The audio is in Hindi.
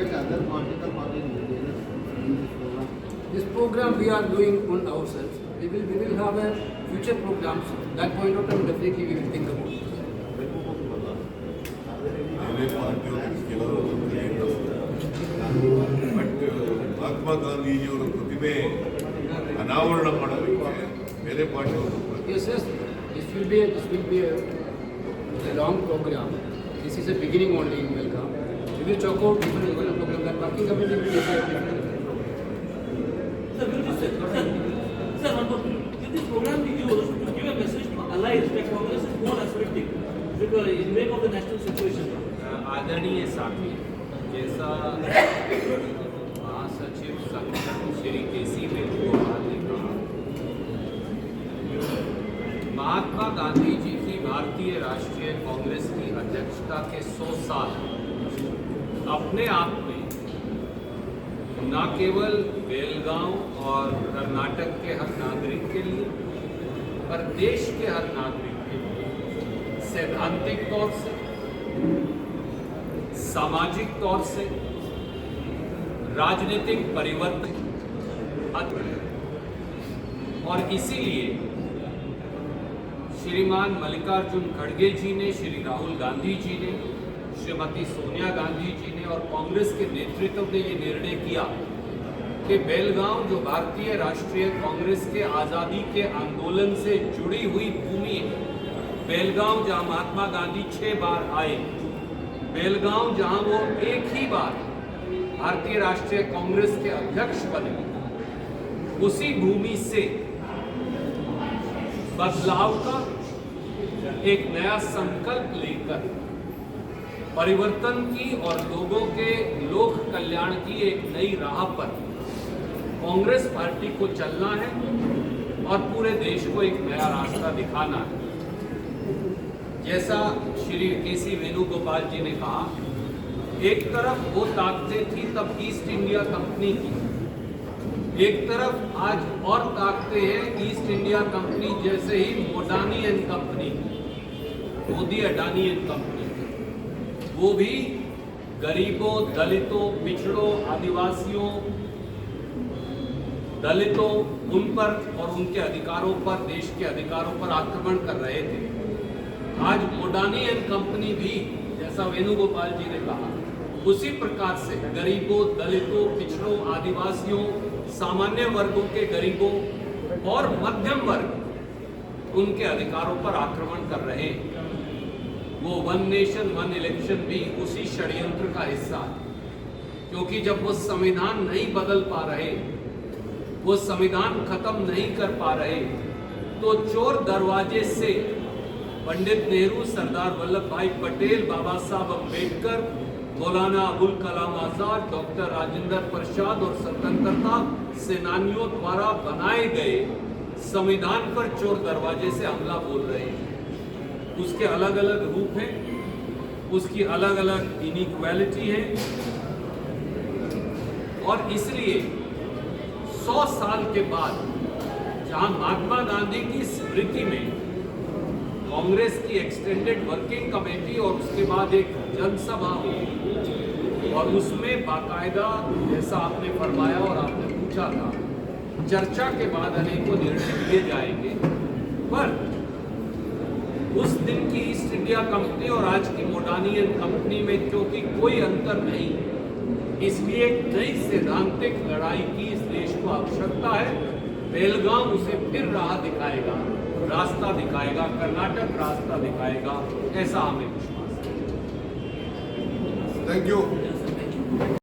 invite other political parties in this program? This program we are doing on ourselves. We will have a future programs. That point of time definitely we will think about. ಬೇರೆ ಪಾರ್ಟಿಯವರು ಕೆಲವರು ಬಟ್ ಮಹಾತ್ಮ ಗಾಂಧೀಜಿಯವರ ಪ್ರತಿಮೆ ಅನಾವರಣ ಮಾಡಲಿಕ್ಕೆ ಬೇರೆ ಪಾರ್ಟಿಯವರು Yes, yes. This will be a long program. This is a beginning only in Belgaum. We will talk out different programs. That working committee will decide different. Sir, one more thing. If this program be used to give a message to allies that Congress is more aspirating because in wake of the national situation. आदरणीय साथी, जैसा महासचिव संगठन श्री केसी वेणुगोपाल ने कहा, महात्मा गांधी जी की भारतीय राष्ट्रीय कांग्रेस की अध्यक्षता के 100 साल अपने आप में न केवल बेलगांव और कर्नाटक के हर नागरिक के लिए पर देश के हर नागरिक के लिए सैद्धांतिक तौर से, सामाजिक तौर से, राजनीतिक परिवर्तन और इसीलिए श्रीमान मल्लिकार्जुन खड़गे जी ने, श्री राहुल गांधी जी ने, श्रीमती सोनिया गांधी जी ने और कांग्रेस के नेतृत्व ने ये निर्णय किया कि बेलगांव जो भारतीय राष्ट्रीय कांग्रेस के आज़ादी के आंदोलन से जुड़ी हुई भूमि है, बेलगांव जहां महात्मा गांधी 6 बार आए, बेलगांव जहां वो एक ही बार भारतीय राष्ट्रीय कांग्रेस के अध्यक्ष बने, उसी भूमि से बदलाव का एक नया संकल्प लेकर परिवर्तन की और लोगों के लोक कल्याण की एक नई राह पर कांग्रेस पार्टी को चलना है और पूरे देश को एक नया रास्ता दिखाना है। जैसा श्री केसी वेणुगोपाल जी ने कहा, एक तरफ वो ताकतें थी तब ईस्ट इंडिया कंपनी की, एक तरफ आज और ताकतें हैं ईस्ट इंडिया कंपनी जैसे ही Modani and company, Modi Adani and company, वो भी गरीबों, दलितों, पिछड़ों, आदिवासियों, दलितों उन पर और उनके अधिकारों पर, देश के अधिकारों पर आक्रमण कर रहे थे। आज मोडानी एंड कंपनी भी जैसा वेणुगोपाल जी ने कहा, उसी प्रकार से गरीबों, दलितों, पिछड़ों, आदिवासियों, सामान्य वर्गों के गरीबों और मध्यम वर्ग उनके अधिकारों पर आक्रमण कर रहे हैं। वो वन नेशन वन इलेक्शन भी उसी षड्यंत्र का हिस्सा है, क्योंकि जब वो संविधान नहीं बदल पा रहे, वो संविधान खत्म नहीं कर पा रहे, तो चोर दरवाजे से पंडित नेहरू, सरदार वल्लभ भाई पटेल, बाबा साहब अम्बेडकर, मौलाना अबुल कलाम आजाद, डॉक्टर राजेंद्र प्रसाद और स्वतंत्रता सेनानियों द्वारा बनाए गए संविधान पर चोर दरवाजे से हमला बोल रहे हैं। उसके अलग अलग रूप हैं, उसकी अलग अलग इनइक्वालिटी है और इसलिए 100 साल के बाद जहां महात्मा गांधी की स्मृति में कांग्रेस की एक्सटेंडेड वर्किंग कमेटी और उसके बाद एक जनसभा हुई और उसमें बाकायदा जैसा आपने फरमाया और आपने पूछा था, चर्चा के बाद अनेकों निर्णय लिए जाएंगे, पर उस दिन की ईस्ट इंडिया कंपनी और आज की मोडानी एंड कंपनी में क्योंकि कोई अंतर नहीं, इसलिए एक नई सैद्धांतिक लड़ाई की इस देश को आवश्यकता है। बेलगांव उसे फिर राह दिखाएगा, रास्ता दिखाएगा, कर्नाटक रास्ता दिखाएगा, ऐसा हमें विश्वास है। Thank you.